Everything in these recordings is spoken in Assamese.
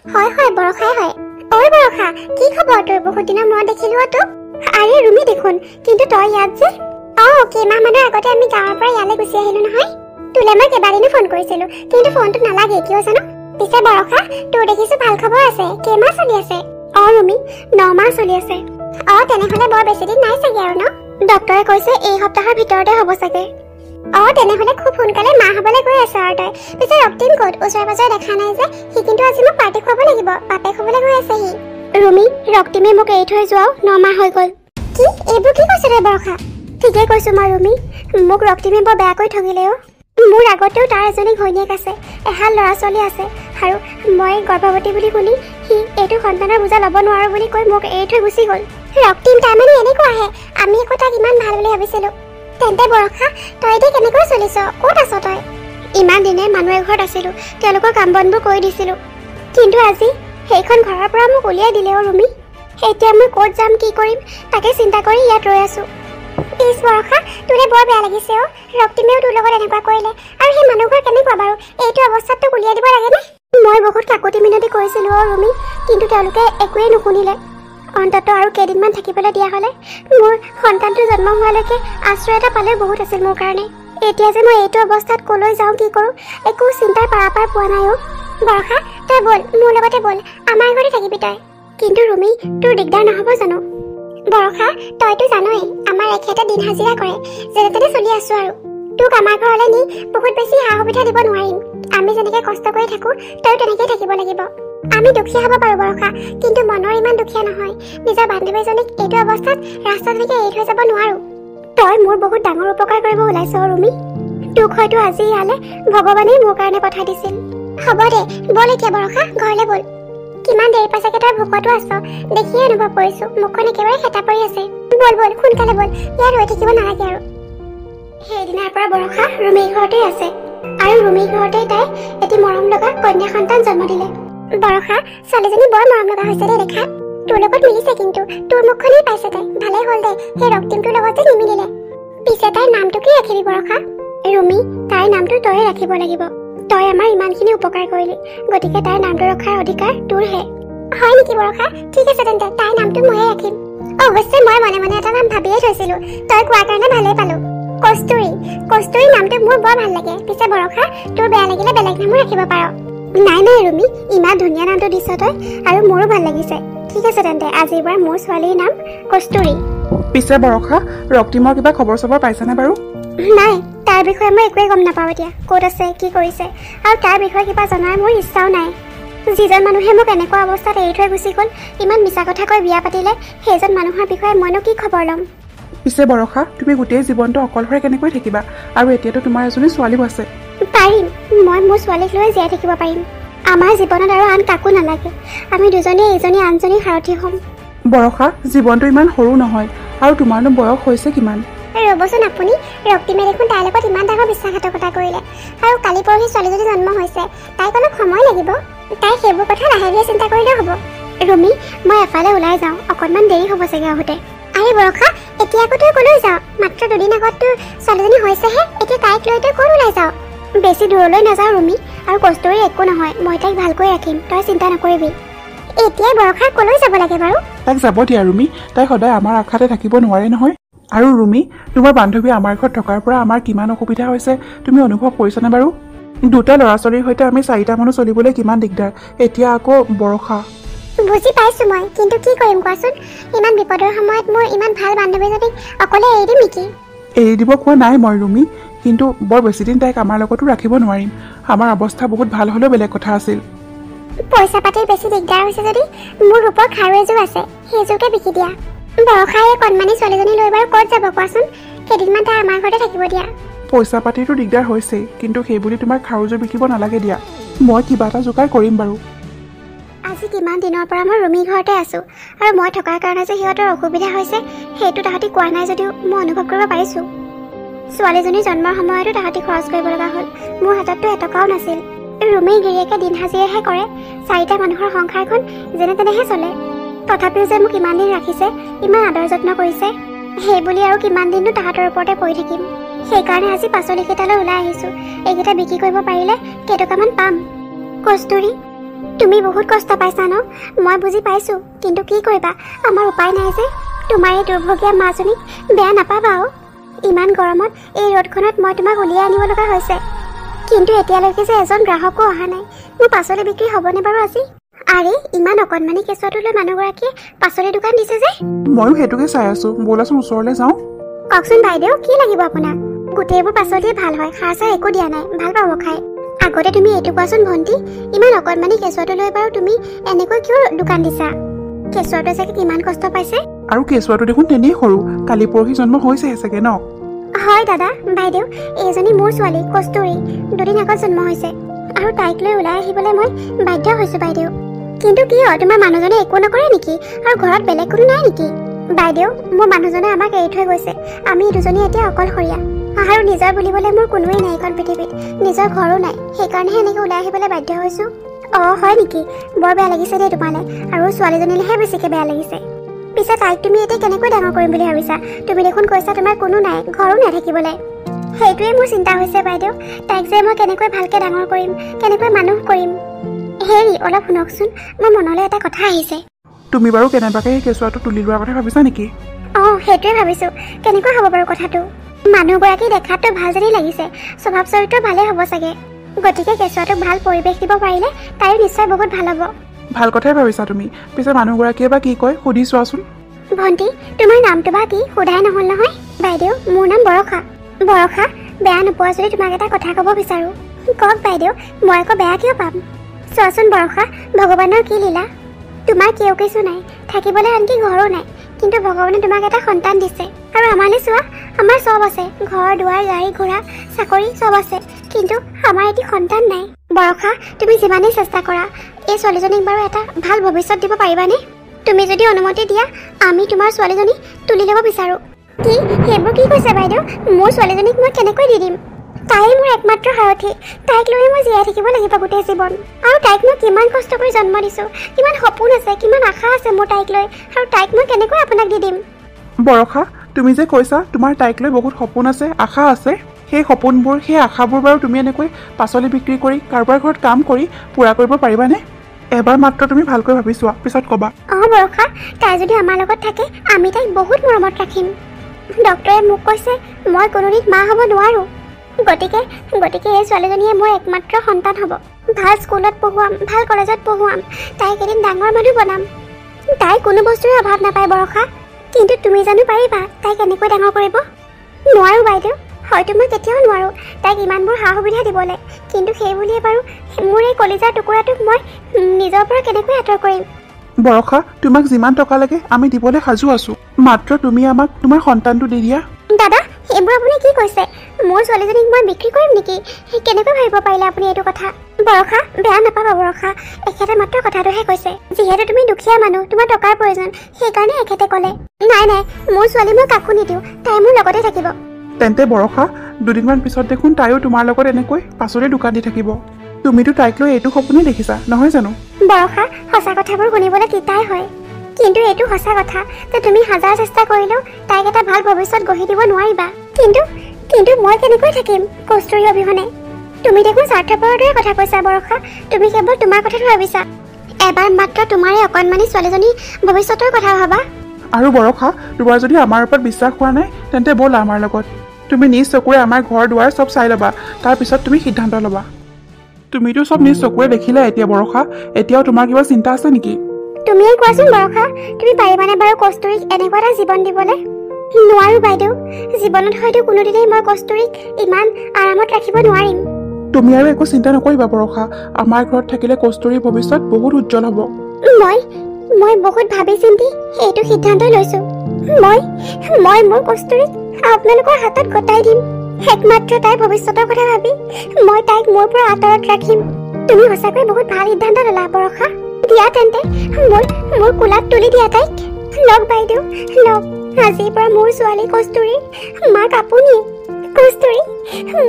হয় হয় বৰষাই হয়। ঐ বৰষা, কি খবৰ তোৰ? বহুত দিনৰ মূৰত দেখিলো তোক। আৰে ৰুমি দেখোন, কিন্তু তই ইয়াত যে? কেইমাহ মানৰ আগতে আমি গাঁৱৰ পৰা ইয়ালৈ গুচি আহিলো নহয়। তোলে মই কেইবাদিনো ফোন কৰিছিলো, কিন্তু ফোনটো নালাগে, কিয় জানো? পিছে বৰষা, তোৰ দেখিছো ভাল খবৰ আছে। কেইমাহ চলি আছে? ৰুমি, 9 মাহ চলি আছে। তেনেহলে বৰ বেছি দিন নাই চাগে আৰু ন? ডক্তৰে কৈছে এই সপ্তাহৰ ভিতৰতে হ'ব চাগে। তেনেহলে খুব সোনকালে মা হবলৈ গৈ আছে আৰু তই। পিছে ৰক্তিম ক'ত? ওচৰে পাজৰে দেখা নাই যে। সি কিন্তু আজি মোক পাৰ্টি খুৱাব লাগিব। বাপেক হ'বলৈ গৈ আছে সি। ৰুমি, ৰক্তিমে মোক এৰি থৈ যোৱাও 9 মাহ হৈ গ'ল। কি? এইবোৰ কি কৈছ তই বৰষা? ঠিকেই কৈছো মই ৰুমি, মোক ৰক্তিমে বৰ বেয়াকৈ ঠগিলে অ'। মোৰ আগতেও তাৰ এজনী ঘৈণীয়েক আছে, এহাল ল'ৰা ছোৱালী আছে, আৰু মই গৰ্ভৱতী বুলি শুনি সি এইটো সন্তানৰ বোজা ল'ব নোৱাৰো বুলি কৈ মোক এৰি থৈ গুচি গ'ল। ৰক্তিম তাৰমানে এনেকুৱাহে। আমি আকৌ তাক ইমান ভাল বুলি ভাবিছিলো। তেন্তে বৰষা, তই এতিয়া কেনেকৈ চলিছ? ক'ত আছ তই? ইমান দিনে মানুহ এঘৰত আছিলো, তেওঁলোকৰ কাম বনবোৰ কৰি দিছিলো, কিন্তু আজি সেইখন ঘৰৰ পৰা মোক উলিয়াই দিলে অ' ৰুমি। এতিয়া মই ক'ত যাম, কি কৰিম, তাকে চিন্তা কৰি ইয়াত ৰৈ আছো। ইছ বৰষা, তোলে বৰ বেয়া লাগিছে অ'। ৰক্তিমেও তোৰ লগত এনেকুৱা কৰিলে, আৰু সেই মানুহঘৰ কেনেকুৱা বাৰু? এইটো অৱস্থাত তোক উলিয়াই দিব লাগেনে? মই বহুত কাকতি মিনতি কৰিছিলো অ' ৰুমি, কিন্তু তেওঁলোকে একোৱেই নুশুনিলে। অন্ততঃ আৰু কেইদিনমান থাকিবলৈ দিয়া হ'লে মোৰ সন্তানটো জন্ম হোৱালৈকে আশ্ৰয় এটা পালে বহুত আছিল মোৰ কাৰণে। এতিয়া যে মই এইটো অৱস্থাত কলৈ যাওঁ, কি কৰোঁ, একো চিন্তাৰ পাৰাপাৰ পোৱা নাই অ'। বৰষা, তই বল, মোৰ লগতে বল, আমাৰ ঘৰতে থাকিবি তই। কিন্তু ৰুমি, তোৰ দিগদাৰ নহ'ব জানো? বৰষা, তইতো জানই আমাৰ এখেতে দিন হাজিৰা কৰে, যেনে তেনে চলি আছো আৰু। তোক আমাৰ ঘৰলৈ নি বহুত বেছি সা সুবিধা দিব নোৱাৰিম। আমি যেনেকে কষ্ট কৰি থাকো, তই তেনেকেই থাকিব লাগিব। আমি দুখীয়া হ'ব পাৰো বৰষা, কিন্তু মনৰ ইমান দুখীয়া নহয়। নিজৰ বান্ধৱীজনীক এইটো অৱস্থাত ৰাস্তাত এনেকে এৰি থৈ যাব নোৱাৰো। তই মোৰ বহুত ডাঙৰ উপকাৰ কৰিব ওলাইছ ৰুমি। তোক হয়তো আজি ইয়ালে ভগৱানেই মোৰ কাৰণে পঠাই দিছিল। হ'ব দে, বল এতিয়া বৰষা, ঘৰলৈ বল। কিমান দেৰি পাছকে তই ভোকতো আছ, দেখিয়ে অনুভৱ কৰিছো। মুখখন একেবাৰে হেতা পৰি আছে। বল বল, সোনকালে বল, ইয়াত ৰৈ থাকিব নালাগে আৰু। সেইদিনাৰ পৰা বৰষা ৰুমিৰ ঘৰতেই আছে, আৰু ৰুমিৰ ঘৰতেই তাই এটি মৰম লগা কন্যা সন্তান জন্ম দিলে। বৰষা, ছোৱালীজনী বৰ মৰম লগা হৈছে দে দেখাত। তোৰ লগত মিলিছে, কিন্তু তোৰ মুখখনেই পাইছে তাই। ভালেই হ'ল দে, সেই ৰক্তিমটোৰ লগত যে নিমিলিলে। পিছে তাইৰ নামটো কি ৰাখিবি বৰষা? ৰুমি, তাইৰ নামটো তয়ে ৰাখিব লাগিব। তই আমাৰ ইমানখিনি উপকাৰ কৰিলি, গতিকে তাইৰ নামটো ৰখাৰ অধিকাৰ তোৰহে। হয় নেকি বৰষা? ঠিক আছে তেন্তে, তাইৰ নামটো ময়ে ৰাখিম। অৱশ্যে মই মনে মনে এটা নাম ভাবিয়ে থৈছিলো, তই কোৱাৰ কাৰণে ভালেই পালো। কস্তুৰী। কস্তুৰী নামটো মোৰ বৰ ভাল লাগে। পিছে বৰষা, তোৰ বেয়া লাগিলে বেলেগ নামো ৰাখিব পাৰ। নাই নাই ৰুমি, ইমান ধুনীয়া নামটো দিছ তই, আৰু মোৰো ভাল লাগিছে। ঠিক আছে তেন্তে, আজিৰ পৰা মোৰ ছোৱালীৰ নাম কস্তুৰী। পিছে বৰষা, ৰক্তিমৰ কিবা খবৰ চবৰ পাইছানে বাৰু? নাই, তাৰ বিষয়ে মই একোৱেই গম নাপাওঁ এতিয়া। ক'ত আছে, কি কৰিছে, আৰু তাৰ বিষয়ে কিবা জনাৰ মোৰ ইচ্ছাও নাই। যিজন মানুহে মোক এনেকুৱা অৱস্থাত এৰি থৈ গুচি গ'ল, ইমান মিছা কথা কৈ বিয়া পাতিলে, সেইজন মানুহৰ বিষয়ে মইনো কি খবৰ ল'ম? পিছে বৰষা, তুমি গোটেই জীৱনটো অকলশৰে কেনেকৈ থাকিবা? আৰু এতিয়াতো তোমাৰ এজনী ছোৱালীও আছে। পাৰিম, মই মোৰ ছোৱালীক লৈ জীয়াই থাকিব পাৰিম। আমাৰ জীৱনত আৰু আন কাকো নালাগে। আমি দুজনীয়ে ইজনী আনজনীৰ সাৰথি হ'ম। বৰষা, জীৱনটো ইমান সৰু নহয়, আৰু তোমাৰনো বয়স হৈছে কিমান? ৰ'বচোন আপুনি, ৰক্তিমে দেখোন তাইৰ লগত ইমান ডাঙৰ বিশ্বাসঘাতকতা কৰিলে, আৰু কালি পৰহি ছোৱালীজনী জন্ম হৈছে। তাইক অলপ সময় লাগিব। তাই সেইবোৰ কথা লাহে ধীৰে চিন্তা কৰিলেও হ'ব। ৰুমি, মই এফালে ওলাই যাওঁ, অকণমান দেৰি হ'ব চাগে আহোঁতে। আৰে বৰষা, এতিয়া আকৌ তই ক'লৈ যাওঁ? মাত্ৰ দুদিন আগত তোৰ ছোৱালীজনী হৈছেহে, এতিয়া তাইক লৈ তই ক'ত ওলাই যাওঁ? বেছি দূৰলৈ নাযাওঁ ৰুমি, আৰু কস্তুৰী একো নহয়, মই তাইক ভালকৈ ৰাখিম, তই চিন্তা নকৰিবি। এতিয়াই বৰষা ক'লৈ যাব লাগে বাৰু? তাইক যাব দিয়া ৰুমি, তাই সদায় আমাৰ আশাতে থাকিব নোৱাৰে নহয়। আৰু ৰুমি, তোমাৰ বান্ধৱী আমাৰ ঘৰত থকাৰ পৰা আমাৰ কিমান অসুবিধা হৈছে তুমি অনুভৱ কৰিছানে বাৰু? দুটা ল'ৰা ছোৱালীৰ সৈতে আমি 4টা মানুহ চলিবলৈ কিমান দিগদাৰ। এতিয়া আকৌ বৰষা। বুজি পাইছো মই, কিন্তু কি কৰিম কোৱাচোন? ইমান বিপদৰ সময়ত মোৰ ইমান ভাল বান্ধৱীজনীক অকলে এৰি দিম নেকি? এৰি দিব কোৱা নাই মই ৰুমি, কিন্তু বৰ বেছিদিন তাইক আমাৰ লগতো ৰাখিব নোৱাৰিম। আমাৰ অৱস্থা বহুত ভাল হ'লেও বেলেগ কথা আছিল। পইচা পাতিৰ বেছি দিগদাৰ হৈছে যদি মোৰ ৰূপৰ খাৰু এযোৰ আছে, সেইযোৰকে বিকি দিয়া। বৰষাই এই কণমানি ছোৱালীজনী লৈ বাৰু ক'ত যাব কোৱাচোন? কেইদিনমান তাই আমাৰ ঘৰতে থাকিব দিয়া। পইচা পাতিৰতো দিগদাৰ হৈছেই, কিন্তু সেইবুলি তোমাৰ খাৰুযোৰ বিকিব নালাগে দিয়া। মই কিবা এটা যোগাৰ কৰিম বাৰু। আজি কিমান দিনৰ পৰা মই ৰুমিৰ ঘৰতে আছোঁ, আৰু মই থকাৰ কাৰণে যে সিহঁতৰ অসুবিধা হৈছে সেইটো তাহাঁতি কোৱা নাই যদিও মই অনুভৱ কৰিব পাৰিছোঁ। ছোৱালীজনীৰ জন্মৰ সময়তো তাহাঁতি খৰচ কৰিব লগা হ'ল। মোৰ হাতততো এটকাও নাছিল। ৰুমিৰ গিৰিয়েকে দিন হাজিৰাহে কৰে, 4টা মানুহৰ সংসাৰখন যেনে তেনেহে চলে। তথাপিও যে মোক ইমান দিন ৰাখিছে, ইমান আদৰ যত্ন কৰিছে, সেইবুলি আৰু কিমান দিননো তাহাঁতৰ ওপৰতে পৰি থাকিম? সেইকাৰণে আজি পাচলি কেইটালৈ ওলাই আহিছোঁ। এইকেইটা বিক্ৰী কৰিব পাৰিলে কেইটকামান পাম। কস্তুৰী, তুমি বহুত কষ্ট পাইছা ন, মই বুজি পাইছো, কিন্তু কি কৰিবা, আমাৰ উপায় নাই যে। তোমাৰ এই দুৰ্ভগীয়া মাজনীক বেয়া নাপাবা। ইমান গৰমত এই ৰ'দখনত মই তোমাক উলিয়াই আনিব লগা হৈছে, কিন্তু এতিয়ালৈকে যে এজন গ্ৰাহকো অহা নাই। মোৰ পাচলি বিক্ৰী হ'বনে বাৰু আজি? আৰে ইমান অকণমানি কেঁচুৱাটোলৈ মানুহগৰাকীয়ে পাচলি দোকান দিছে যে। ময়ো সেইটোকে চাই আছো, ব'লাচোন ওচৰলৈ যাওঁ। কওকচোন বাইদেউ, কি লাগিব আপোনাক? গোটেইবোৰ পাচলিয়ে ভাল হয়, সাৰ চাৰ একো দিয়া নাই, ভাল পাব খাই। আগতে তুমি এইটো কোৱাচোন ভণ্টি, ইমান অকণমানি কেঁচুৱাটোলৈ বাৰু তুমি এনেকৈ কিয় দোকান দিছা? কেঁচুৱাটোৱে চাগে কিমান কষ্ট পাইছে। আৰু কেঁচুৱাটো দেখোন তেনেই সৰু, কালি পৰহি জন্ম হৈছেহে চাগে ন? হয় দাদা, বাইদেউ, এইজনী মোৰ ছোৱালী কস্তুৰী, দুদিন আগত জন্ম হৈছে, আৰু তাইক লৈ ওলাই আহিবলৈ মই বাধ্য হৈছোঁ বাইদেউ। কিন্তু কিয়, তোমাৰ মানুহজনে একো নকৰে নেকি? আৰু ঘৰত বেলেগ কোনো নাই নেকি? বাইদেউ, মোৰ মানুহজনে আমাক এৰি থৈ গৈছে, আমি দুজনী এতিয়া অকলশৰীয়া, আৰু নিজৰ বুলিবলৈ মোৰ কোনোৱেই নাই এইখন পৃথিৱীত, নিজৰ ঘৰো নাই, সেইকাৰণেহে এনেকৈ ওলাই আহিবলৈ বাধ্য হৈছোঁ। অঁ হয় নেকি? বৰ বেয়া লাগিছে দেই তোমালৈ, আৰু ছোৱালীজনীলৈহে বেছিকৈ বেয়া লাগিছে। পিছে তাইক তুমি এতিয়া কেনেকৈ ডাঙৰ কৰিম বুলি ভাবিছা? তুমি দেখোন কৈছা তোমাৰ কোনো নাই, ঘৰো নাই থাকিবলৈ। সেইটোৱে মোৰ চিন্তা হৈছে বাইদেউ, তাইক যে মই কেনেকৈ ভালকৈ ডাঙৰ কৰিম, কেনেকৈ মানুহ কৰিম। হেৰি অলপ শুনকচোন, মোৰ মনলৈ এটা কথা আহিছে। তুমি বাৰু কেনেবাকৈ সেই কেঁচুৱাটো তুলি লোৱাৰ কথা ভাবিছা নেকি? অঁ সেইটোৱে ভাবিছোঁ। কেনেকৈ হ'ব বাৰু কথাটো? মানুহগৰাকী দেখাততো ভাল যেনেই লাগিছে, স্বভাৱ চৰিত্ৰ ভালেই হ'ব চাগে, গতিকে কেঁচুৱাটোক ভাল পৰিৱেশ দিব পাৰিলে তাইও নিশ্চয় বহুত ভাল হ'ব। ভাল কথাই ভাবিছা তুমি। পিছে মানুহগৰাকীয়ে বা কি কয় সুধি চোৱাচোন। ভণ্টি, তোমাৰ নামটো বা কি সোধাই নহ'ল নহয়? বাইদেউ, মোৰ নাম বৰষা। বৰষা, বেয়া নোপোৱা যদি তোমাক এটা কথা ক'ব বিচাৰোঁ। কওক বাইদেউ, মই আকৌ বেয়া কিয় পাম? চোৱাচোন বৰষা, ভগৱানৰ কি লীলা, তোমাৰ কেও কিছু নাই, থাকিবলৈ আনকি ঘৰো নাই, কিন্তু ভগৱানে তোমাক এটা সন্তান দিছে। আৰু আমালৈ চোৱা, আমাৰ চব আছে, ঘৰ দুৱাৰ গাড়ী ঘোঁৰা চাকৰি চব আছে, কিন্তু আমাৰ এটি সন্তান নাই। বৰষা, তুমি যিমানেই চেষ্টা কৰা, এই ছোৱালীজনীক বাৰু এটা ভাল ভৱিষ্যত দিব পাৰিবানে? তুমি যদি অনুমতি দিয়া, আমি তোমাৰ ছোৱালীজনী তুলি ল'ব বিচাৰোঁ। কি সেইবোৰ কি কৈছে বাইদেউ? মোৰ ছোৱালীজনীক মই কেনেকৈ দি দিম? তাই মোৰ একমাত্ৰ সাৰথি, তাইক লৈ মই জীয়াই থাকিব লাগিব গোটেই জীৱন। আৰু তাইক মই কিমান কষ্ট কৰি জন্ম দিছোঁ, কিমান সপোন আছে, কিমান আশা আছে মোৰ তাইক লৈ, আৰু তাইক মই কেনেকৈ আপোনাক দি দিম? বৰষা, তুমি যে কৈছা তোমাৰ তাইক লৈ বহুত সপোন আছে, আশা আছে, সেই সপোনবোৰ সেই আশাবোৰ বাৰু তুমি এনেকৈ পাচলি বিক্ৰী কৰি কাৰোবাৰ ঘৰত কাম কৰি পূৰা কৰিব পাৰিবানে? এবাৰ মাত্ৰ তুমি ভালকৈ ভাবি চোৱা, পিছত ক'বা। অঁ বৰষা, তাই যদি আমাৰ লগত থাকে আমি তাইক বহুত মৰমত ৰাখিম। ডক্টৰে মোক কৈছে মই কোনোদিন মা হ'ব নোৱাৰোঁ, গতিকে এই ছোৱালীজনীয়ে মোৰ একমাত্ৰ সন্তান হ'ব। ভাল স্কুলত পঢ়ুৱাম, ভাল কলেজত পঢ়ুৱাম, তাইক এদিন ডাঙৰ মানুহ বনাম। তাই কোনো বস্তুৰে অভাৱ নাপায় বৰষা, কিন্তু তুমি জানো পাৰিবা তাইক এনেকৈ ডাঙৰ কৰিব? নোৱাৰোঁ বাইদেউ, হয়তো মই কেতিয়াও নোৱাৰোঁ তাইক ইমানবোৰ সা সুবিধা দিবলৈ, কিন্তু সেই বুলিয়ে বাৰু মোৰ এই কলিজাৰ টুকুৰাটোক মই নিজৰ পৰা কেনেকৈ আঁতৰ কৰিম? বৰষা, তোমাক যিমান টকা লাগে আমি দিবলৈ সাজু আছোঁ, মাত্ৰ তুমি আমাক তোমাৰ সন্তানটো দি দিয়া। দাদা, এইবোৰ আপুনি কি কৈছে? মোৰ ছোৱালীজনীক মই বিক্ৰী কৰিম নেকি? কেনেকৈ ভাবিব পাৰিলে আপুনি এইটো কথা? বৰষা, বেয়া নাপাবা বৰষা, এখেতে মাত্ৰ কথাটোহে কৈছে, যিহেতু তুমি দুখীয়া মানুহ, তোমাৰ টকাৰ প্ৰয়োজন, সেইকাৰণে এখেতে ক'লে। নাই নাই, মোৰ ছোৱালী মই কাকো নিদিওঁ, তাই মোৰ লগতে থাকিব। তেন্তে বৰষা, দুদিনমান পিছত দেখোন তাইও তোমাৰ লগত এনেকৈ পাচলিৰ দোকান দি থাকিব। তুমিতো তাইক লৈ এইটো সপোনেই দেখিছা, নহয় জানো? বৰষা, সঁচা কথাবোৰ শুনিবলৈ তিতাই হয়, কিন্তু এইটো সঁচা কথা যে তুমি হাজাৰ চেষ্টা কৰিলেও তাইক এটা ভাল ভৱিষ্যত গঢ়ি দিব নোৱাৰিবা। কিন্তু মই কেনেকৈ থাকিম কস্তুৰী অবিহনে? তুমি দেখোন স্বাৰ্থপৰৰ দৰে কথা কৈছা বৰষা, তুমি কেৱল তোমাৰ কথাটো ভাবিছা। এবাৰ মাত্ৰ তোমাৰ এই অকণমানি ছোৱালীজনীৰ ভৱিষ্যতৰ কথা ভাবা। আৰু বৰষা, তোমাৰ যদি আমাৰ ওপৰত বিশ্বাস হোৱা নাই, তেন্তে ব'লা আমাৰ লগত। তুমি নিজ চকুৰে আমাৰ ঘৰ দুৱাৰ চব চাই ল'বা, তাৰপিছত তুমি সিদ্ধান্ত ল'বা। তুমিতো চব নিজ চকুৰে দেখিলা এতিয়া বৰষা, এতিয়াও তোমাৰ কিবা চিন্তা আছে নেকি? তুমিয়ে কোৱাচোন বৰষা, তুমি পাৰিবানে বাৰু কস্তুৰীক এনেকুৱা এটা জীৱন দিবলৈ? নোৱাৰোঁ বাইদেউ, জীৱনত হয়তো কোনোদিনেই মই কস্তুৰীক ইমান আৰামত ৰাখিব নোৱাৰিম। তুমি আৰু একো চিন্তা নকৰিবা বৰষা, আমাৰ ঘৰত থাকিলে কস্তুৰীৰ ভৱিষ্যত বহুত উজ্জ্বল হ'ব। মই বহুত ভাবি চিন্তি এইটো সিদ্ধান্ত লৈছোঁ। মই মোৰ কস্তুৰীক আপোনালোকৰ হাতত গতাই দিম। একমাত্ৰ তাইৰ ভৱিষ্যতৰ কথা ভাবি মই তাইক মোৰ পৰা আঁতৰত ৰাখিম। তুমি সঁচাকৈ বহুত ভাল সিদ্ধান্ত ল'লা বৰষা। দিয়া তেন্তে মোৰ কোলাত তুলি দিয়া তাইক। লগ বাইদেউ লগ, আজিৰ পৰা মোৰ ছোৱালী কস্তুৰী মাক আপুনি। কস্তুৰী,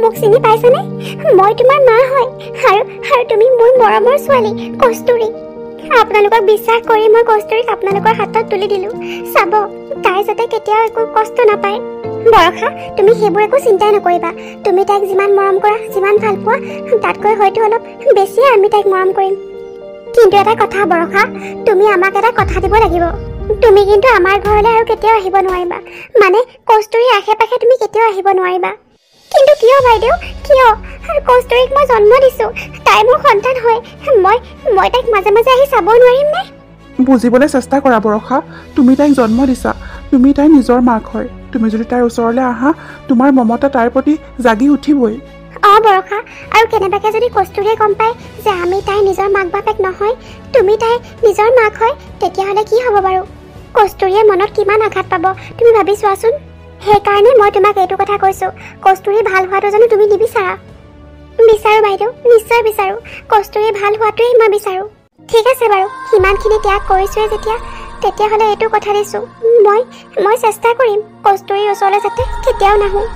মোক চিনি পাইছানে? মই তোমাৰ মা হয়, আৰু তুমি মোৰ মৰমৰ ছোৱালী কস্তুৰী। আপোনালোকক বিশ্বাস কৰি মই কস্তুৰীক আপোনালোকৰ হাতত তুলি দিলোঁ। চাব, তাই যাতে কেতিয়াও একো কষ্ট নাপায়। বৰষা, তুমি সেইবোৰ একো চিন্তাই নকৰিবা। তুমি তাইক যিমান মৰম কৰা, যিমান ভাল পোৱা, তাতকৈ হয়তো অলপ বেছিয়ে আমি তাইক মৰম কৰিম। কিন্তু এটা কথা বৰষা, তুমি আমাক এটা কথা দিব লাগিব। তুমি কিন্তু আমাৰ ঘৰলৈ আৰু কেতিয়াও আহিব নোৱাৰিবা, মানে কস্তুৰীৰ আশে-পাশে তুমি কেতিয়াও আহিব নোৱাৰিবা। কিন্তু কিয় বাইদেউ, কিয়? কস্তুৰীক মই জন্ম দিছো, তাই মোৰ সন্তান হয়। মই তাইক মাজে মাজে আহি চাব নোৱাৰিম নে? বুজিবলৈ চেষ্টা কৰা বৰষা, তুমি তাইক জন্ম দিছা, তুমি তাইৰ নিজৰ মাক হয়। তুমি যদি তাইৰ ওচৰলৈ আহা, তোমাৰ মমতা তাইৰ প্ৰতি জাগি উঠিবই। বৰষা, আৰু কেনেবাকে যদি কস্তুৰীয়ে গম পায় যে আমি তাইৰ নিজৰ মাক বাপেক নহয়, তুমি তাইৰ নিজৰ মাক হয়, তেতিয়াহ'লে কি হ'ব বাৰু? কস্তুৰীয়ে মনত কিমান আঘাত পাব তুমি ভাবি চোৱাচোন। সেইকাৰণে মই তোমাক এইটো কথা কৈছো, কস্তুৰী ভাল হোৱাটো জানো তুমি নিবিচাৰা? বিচাৰো বাইদেউ, নিশ্চয় বিচাৰো। কস্তুৰী ভাল হোৱাটোৱেই মই বিচাৰো। ঠিক আছে বাৰু, সিমানখিনি ত্যাগ কৰিছোৱে যেতিয়া, তেতিয়াহ'লে এইটো কথা দিছো, মই চেষ্টা কৰিম কস্তুৰীৰ ওচৰলৈ যাতে কেতিয়াও নাহোঁ।